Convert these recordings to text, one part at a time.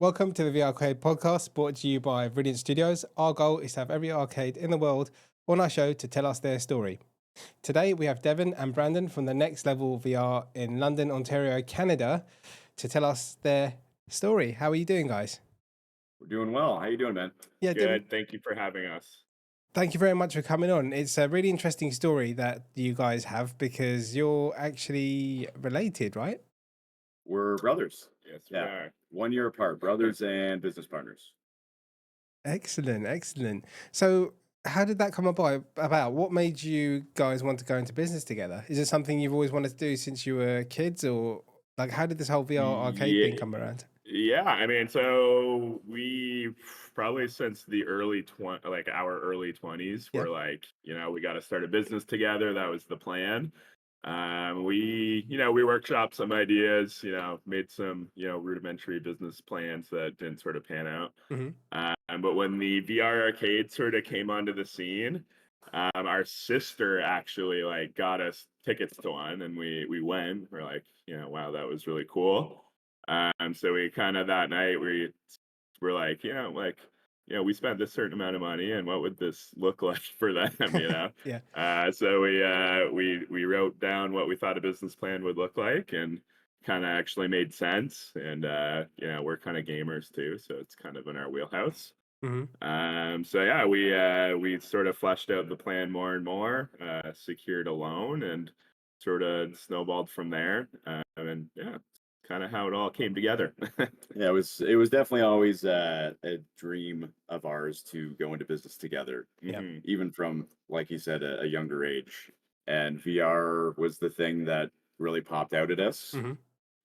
Welcome to the VRCade podcast brought to you by VRilliant Studios. Our goal is to have every arcade in the world on our show to tell us their story. Today we have Devon and Brandon from the Next Level VR in London, Ontario, Canada to tell us their story. How are you doing, guys? We're doing well. How you doing, man? Yeah, Good. Thank you for having us. thank you very much for coming on. It's a really interesting story that you guys have because you're actually related, right? We're brothers. Yes, we Yeah. are. 1 year apart, brothers and business partners. Excellent, excellent. So how did that come about? What made you guys want to go into business together? Is it something you've always wanted to do since you were kids, or like how did this whole VR arcade Yeah, thing come around? yeah. I mean, so we probably since the our early 20s, Yeah. we're like, we got to start a business together. That was the plan. We workshopped some ideas, made some, rudimentary business plans that didn't sort of pan out. Hmm. But when the VR arcade sort of came onto the scene, our sister actually like got us tickets to one, and we went. We're like, wow, that was really cool. So we kind of that night we were like, we spent this certain amount of money, and what would this look like for them? Yeah. So we wrote down what we thought a business plan would look like, and kind of actually made sense. And we're kind of gamers too, so it's kind of in our wheelhouse. Hmm. So yeah, we sort of fleshed out the plan more and more, secured a loan, and sort of snowballed from there. And yeah, kind of how it all came together. Yeah, it was definitely always a dream of ours to go into business together, Yeah. even from, like you said, a younger age. And VR was the thing that really popped out at us Hmm.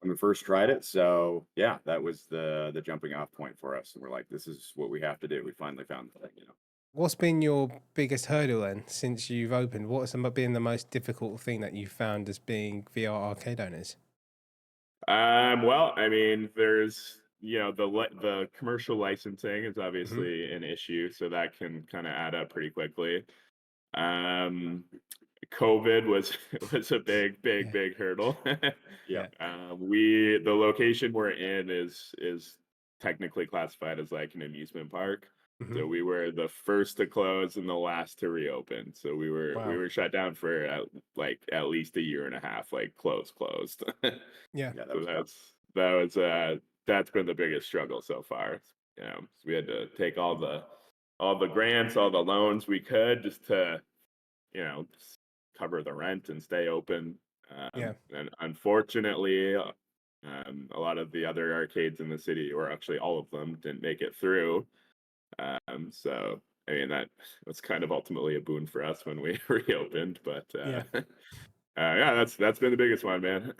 when we first tried it. So yeah, that was the jumping off point for us. And we're like, this is what we have to do. We finally found the thing. What's been your biggest hurdle then since you've opened? What's been the most difficult thing that you've found as being VR arcade owners? Well, I mean, there's the commercial licensing is Hmm. obviously an issue, so that can kind of add up pretty quickly. Um, COVID was was a Yeah. big hurdle. Yeah. Yeah. The location we're in is technically classified as like an amusement park. Hmm. So we were the first to close and the last to reopen. So we Wow. were shut down for at least a year and a half, like closed. Yeah. Yeah, that So was tough. that's been the biggest struggle so far. So we had to take all the grants, all the loans we could just to just cover the rent and stay open. Yeah. And unfortunately, a lot of the other arcades in the city, or actually all of them, didn't make it through. So I mean that was kind of ultimately a boon for us when we reopened. But Yeah. yeah, that's been the biggest one, man.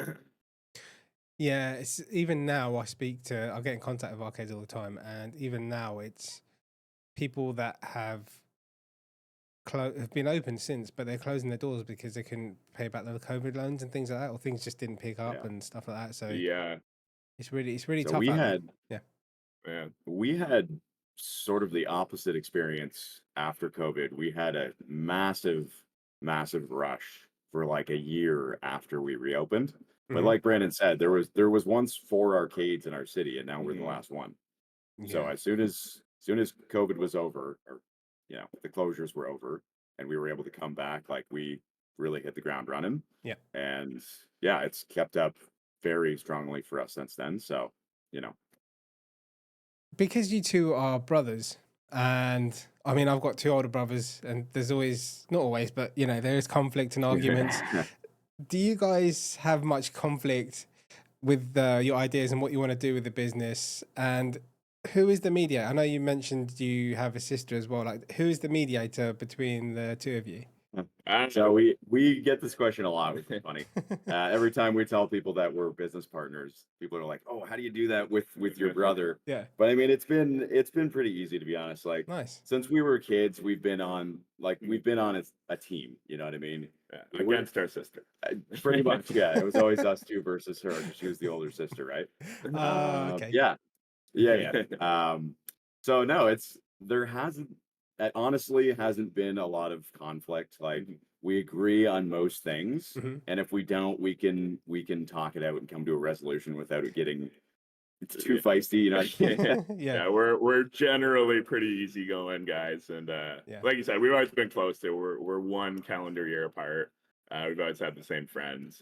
Yeah, it's even now I get in contact with arcades all the time, and even now it's people that have been open since, but they're closing their doors because they couldn't pay back the COVID loans and things like that, or things just didn't pick up Yeah. and stuff like that. So Yeah, it's really So tough we out there. had Yeah. yeah. we had sort of the opposite experience after COVID. We had a massive rush for like a year after we reopened. But Hmm. like Brandon said, there was once 4 arcades in our city, and now we're the Mhm. last one. So Yeah. as soon as COVID was over, or the closures were over, and we were able to come back, like we really hit the ground running. Yeah. And yeah, it's kept up very strongly for us since then. So, you know, Because you two are brothers, and I mean, I've got two older brothers, and there's always, not always, but there is conflict and arguments. Do you guys have much conflict with your ideas and what you want to do with the business? And who is the mediator? I know you mentioned you have a sister as well. Like, who is the mediator between the two of you? So we get this question a lot, which is funny. Every time we tell people that we're business partners, people are like, "Oh, how do you do that with your brother?" Yeah, But I mean, it's been pretty easy, to be honest. Like nice. since we were kids, we've been on a team. You know what I mean? Yeah, We're against our sister. pretty much, yeah. It was always us two versus her because she was the older sister, right? Okay. Yeah, yeah. So no, there hasn't it honestly hasn't been a lot of conflict. Like we agree on most things, Hmm. and if we don't, we can talk it out and come to a resolution without it getting it's too feisty, you know. Yeah, Yeah, we're generally pretty easygoing guys, and yeah. like you said, we've always been close to. We're one calendar year apart. We've always had the same friends.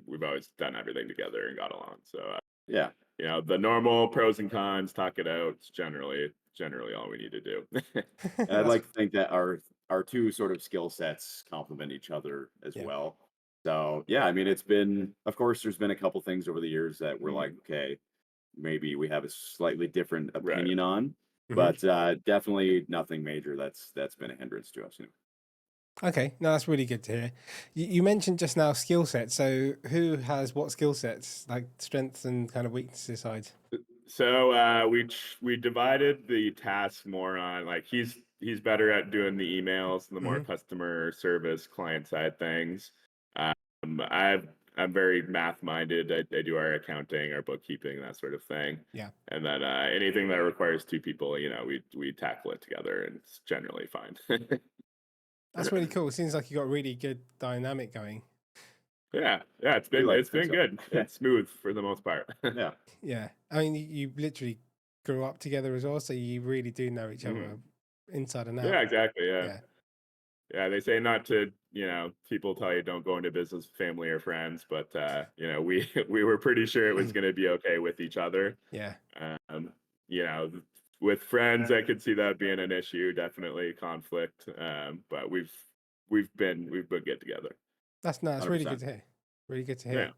We've always done everything together and got along. So Yeah. you know, the normal pros and cons, talk it out. It's generally all we need to do. And I'd That's like to think that our two sort of skill sets complement each other as yeah. well. So yeah, I mean, it's been, of course, there's been a couple things over the years that we're like, Mhm. okay, maybe we have a slightly different Right. opinion on, Mhm. but definitely nothing major that's been a hindrance to us. Okay, no, that's really good to hear. You mentioned just now skill sets. So who has what skill sets, like strengths and kind of weaknesses side? So we divided the tasks more on like he's better at doing the emails, the more Hmm. customer service client side things. I've I'm very math minded. I do our accounting, our bookkeeping, that sort of thing. Yeah, And then anything that requires two people, you know, we tackle it together, and it's generally fine. that's really cool. Seems like you got a really good dynamic going. Yeah, yeah, We like to it's think been so. good. Yeah. It's smooth for the most part. Yeah. Yeah, I mean, you literally grew up together as well, so you really do know each Mhm. other inside and out. Yeah, exactly. Yeah. Yeah, Yeah, they say not to, you know, people tell you don't go into business with family or friends, but you know, we we were pretty sure it was going to be okay with each other. yeah, Um, you know, with friends, I could see that being an issue, definitely conflict. But we've been good together. that's no, it's really good 100%. to hear. Really good to hear. Yeah,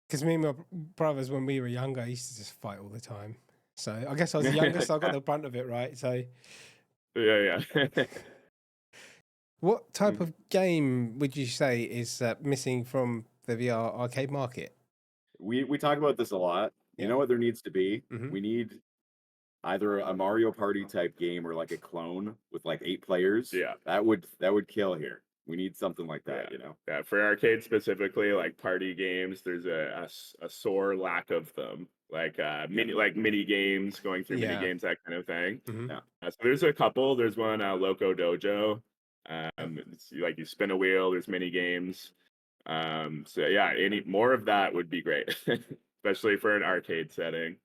Because me and my brothers, when we were younger, used to just fight all the time. So I guess I was the youngest, so I got the brunt of it, right? So, yeah, yeah. what type Mhm. of game would you say is missing from the VR arcade market? We talk about this a lot. You Yeah. know what there needs to be? Hmm. We need either a Mario Party type game or like a clone with like 8 players. Yeah. That would kill here. We need something like Yeah. that, you know. Yeah, for arcade specifically, like party games, there's a sore lack of them. Like Yeah. mini games, going through mini Yeah. games, that kind of thing. Hmm. Yeah. So there's a couple. There's one Loco Dojo. Yep. It's like you spin a wheel. There's mini games. So yeah, any more of that would be great, especially for an arcade setting.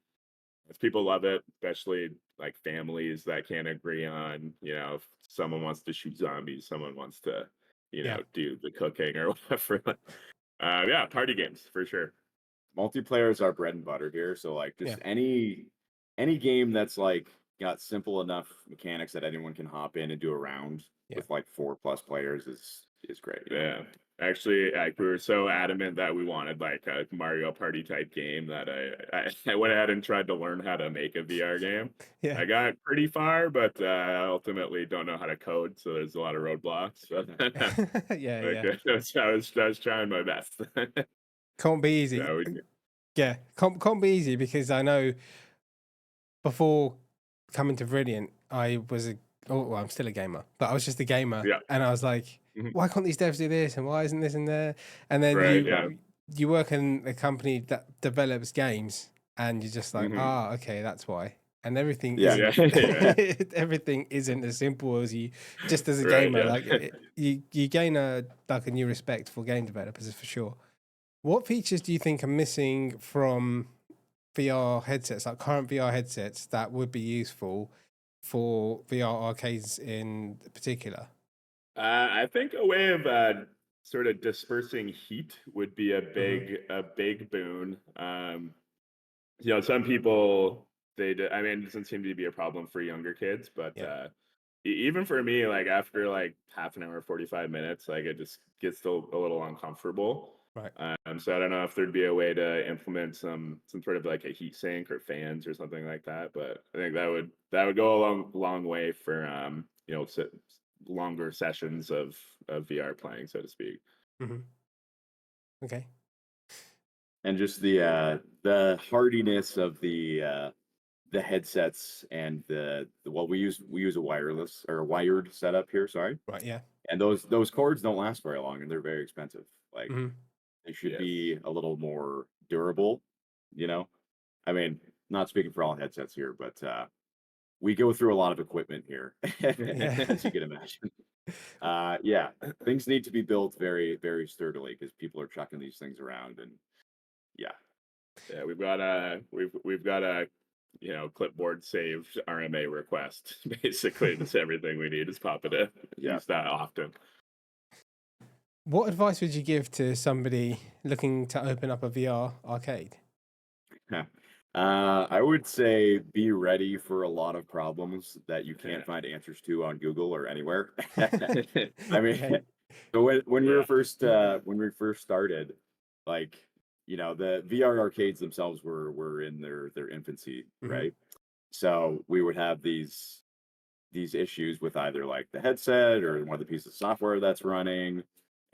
As people love it, especially like families that can't agree on, you know, if someone wants to shoot zombies, someone wants to, you Yeah. know, do the cooking or whatever. Yeah, party games for sure. Multiplayer is our bread and butter here. So like Yeah. just any game that's like got simple enough mechanics that anyone can hop in and do a round Yeah. with like 4+ players is great. You know? Yeah. Actually, like we were so adamant that we wanted like a Mario Party type game that I went ahead and tried to learn how to make a VR game. Yeah. I got pretty far, but ultimately don't know how to code, so there's a lot of roadblocks. So, Yeah. like, Yeah. I was trying my best. Can't be easy. So Yeah. Can't be easy because I know before coming to VRilliant, I was well, I'm still a gamer, but I was just a gamer, yeah, and I was like, mhm, why can't these devs do this, and why isn't this in there? And then right, yeah, you work in a company that develops games, and you're just like, hmm ah, okay, that's why. And everything Yeah. isn't yeah, yeah, everything isn't as simple as you just as a right, gamer. yeah. Like you gain a new respect for game developers for sure. What features do you think are missing from VR headsets, like current VR headsets, that would be useful for VR arcades in particular? I think a way of sort of dispersing heat would be Hmm. a big boon. You know, some people I mean, it doesn't seem to be a problem for younger kids, but Yeah, even for me, like after like half an hour, 45 minutes, like it just gets still a little uncomfortable. right. So I don't know if there'd be a way to implement some sort of like a heat sink or fans or something like that, but I think that would go a long way for you know, longer sessions of VR playing, so to speak. Hmm. Okay. And just the hardiness of the headsets and the well we use a wireless or a wired setup here, sorry. Right. Yeah. And those cords don't last very long and they're very expensive. Like Hmm. they should Yes. be a little more durable, you know? I mean, not speaking for all headsets here, but we go through a lot of equipment here, Yeah. as you can imagine. Yeah, things need to be built very, very sturdily because people are chucking these things around and yeah. Yeah, we've got a clipboard saved RMA request. Basically, just everything we need is pop it in. Yeah. Use that often. What advice would you give to somebody looking to open up a VR arcade? I would say be ready for a lot of problems that you can't Yeah. find answers to on Google or anywhere. I mean, Okay. so when we were Yeah. when we first started, like the VR arcades themselves were in their infancy, Mhm. right? So we would have these issues with either like the headset or one of the pieces of software that's running,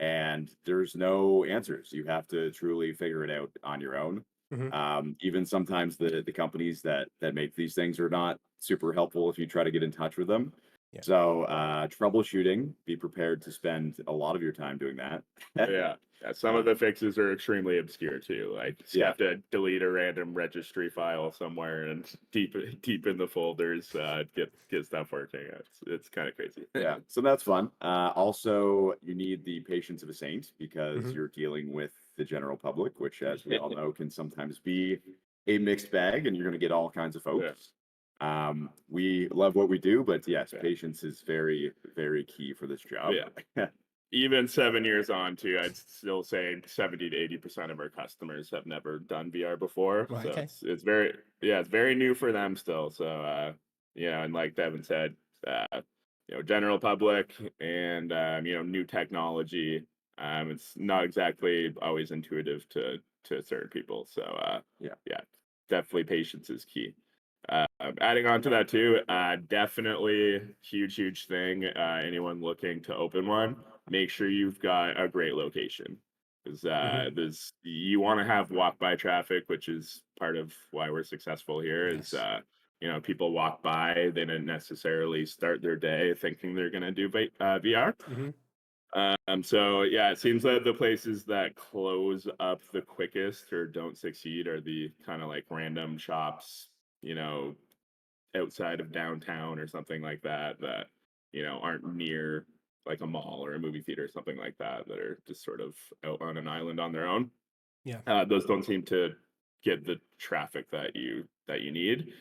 and there's no answers. You have to truly figure it out on your own. Mhm. Even sometimes the companies that make these things are not super helpful if you try to get in touch with them. Yeah. So troubleshooting, be prepared to spend a lot of your time doing that. Yeah. Some of the fixes are extremely obscure too. Like you Yeah. have to delete a random registry file somewhere and deep in the folders, get stuff working. It's kind of crazy. Yeah, so that's fun. Also, you need the patience of a saint because Mhm. you're dealing with the general public, which, as we all know, can sometimes be a mixed bag, and you're going to get all kinds of folks. We love what we do, but yes, Yeah. patience is very, very key for this job. Yeah. Even 7 years on too, I'd still say 70 to 80% of our customers have never done VR before. Right, So okay. it's very new for them still. So and like Devon said, general public and new technology. It's not exactly always intuitive to certain people. So Yeah. definitely patience is key. Adding on to that too, definitely huge thing. Anyone looking to open one, make sure you've got a great location, because Mhm. you want to have walk by traffic, which is part of why we're successful here. Is Yes. people walk by, they didn't necessarily start their day thinking they're gonna do VR. Mhm. So yeah, it seems that the places that close up the quickest or don't succeed are the kind of like random shops, outside of downtown or something like that aren't near like a mall or a movie theater or something like that are just sort of out on an island on their own. Yeah. Those don't seem to get the traffic that you need.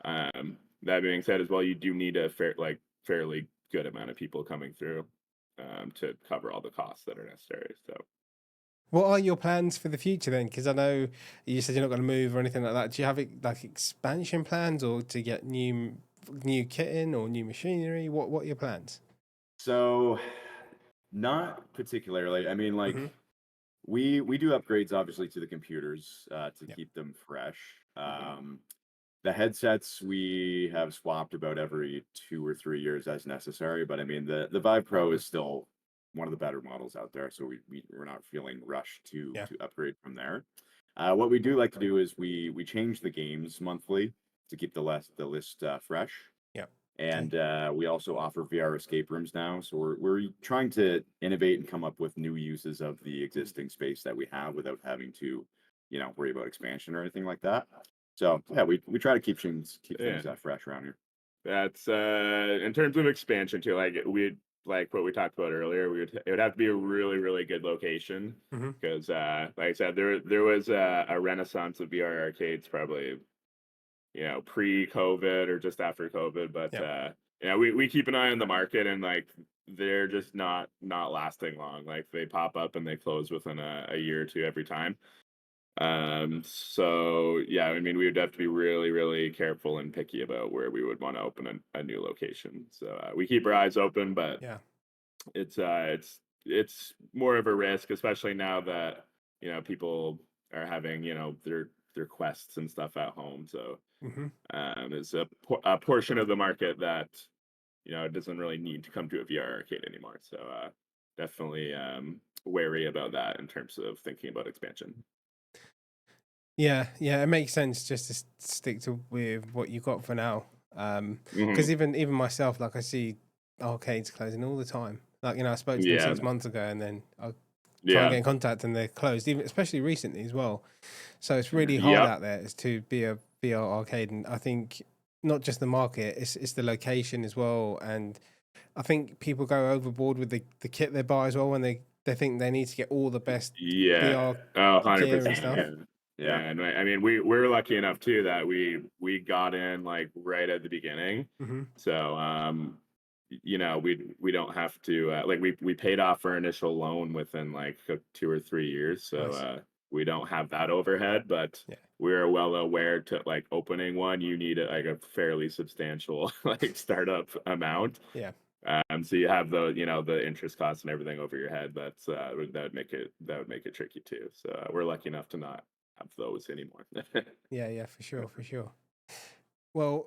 That being said, as well, you do need a fairly good amount of people coming through to cover all the costs that are necessary. So What are your plans for the future then? Because I know you said you're not going to move or anything like that. Do you have like expansion plans or to get new kit in or new machinery? What are your plans? So, not particularly. I mean, like Hmm. we do upgrades obviously to the computers to Yeah. keep them fresh. The headsets we have swapped about every 2 or 3 years as necessary, but I mean the Vive Pro is still one of the better models out there, so we're not feeling rushed Yeah. to upgrade from there. What we do like to do is we change the games monthly to keep the list fresh, Yeah. and we also offer VR escape rooms now. So we're trying to innovate and come up with new uses of the existing space that we have without having to, worry about expansion or anything like that. So yeah, we try to keep things yeah, fresh around here. that's in terms of expansion too. Like what we talked about earlier. It would have to be a really good location Hmm. because like I said, there was a renaissance of VR arcades probably pre-COVID or just after COVID, but Yeah. we keep an eye on the market and like they're just not lasting long. Like they pop up and they close within a year or two every time. So yeah, I mean, we would have to be really careful and picky about where we would want to open a new location. So we keep our eyes open, but Yeah. it's more of a risk, especially now that people are having their quests and stuff at home. So Hmm. there's a portion of the market that doesn't really need to come to a VR arcade anymore. So definitely wary about that in terms of thinking about expansion. Yeah. Yeah. It makes sense just to stick to with what you got for now. Hmm. Because even myself, like I see arcades closing all the time. Like I spoke to them Yeah, 6 months ago, and then I try and yeah, get in contact, and they're closed. Even especially recently as well. So it's really hard yep. out there is to be a VR arcade, and I think not just the market, it's the location as well. And I think people go overboard with the kit they buy as well when they think they need to get all the best Yeah. VR Oh, gear and 100%. stuff. Yeah. Yeah. And I mean, we're lucky enough too that we got in like right at the beginning. Mm-hmm. So you know, we don't have to like we paid off our initial loan within like 2 or 3 years. So Nice. we don't have that overhead, but Yeah. we're well aware to like opening one, you need like a fairly substantial like startup amount. Yeah. So you have the, you know, the interest costs and everything over your head. That would make it tricky too. So we're lucky enough to not have those anymore. Yeah, for sure. Well,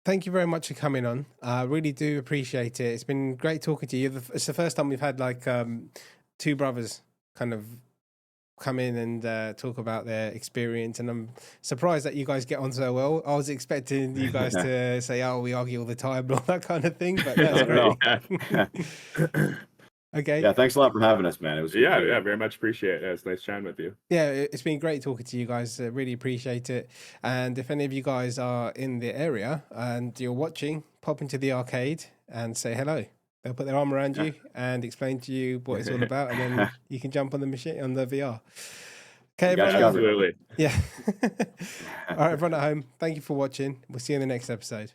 thank you very much for coming on. I really do appreciate it. It's been great talking to you. It's the first time we've had like two brothers kind of come in and talk about their experience, and I'm surprised that you guys get on so well. I was expecting you guys to say, "Oh, we argue all the time," and all that kind of thing, but that's No, great. Okay. Yeah, thanks a lot for having us, man. It was yeah, great. very much appreciate it. It's nice chatting with you. Yeah, it's been great talking to you guys. Really appreciate it. And if any of you guys are in the area and you're watching, pop into the arcade and say hello. They'll put their arm around you and explain to you what it's all about, and then you can jump on the machine, on the VR. Okay, You got everyone. you covered. Absolutely. Yeah. All right, everyone at home, thank you for watching. We'll see you in the next episode.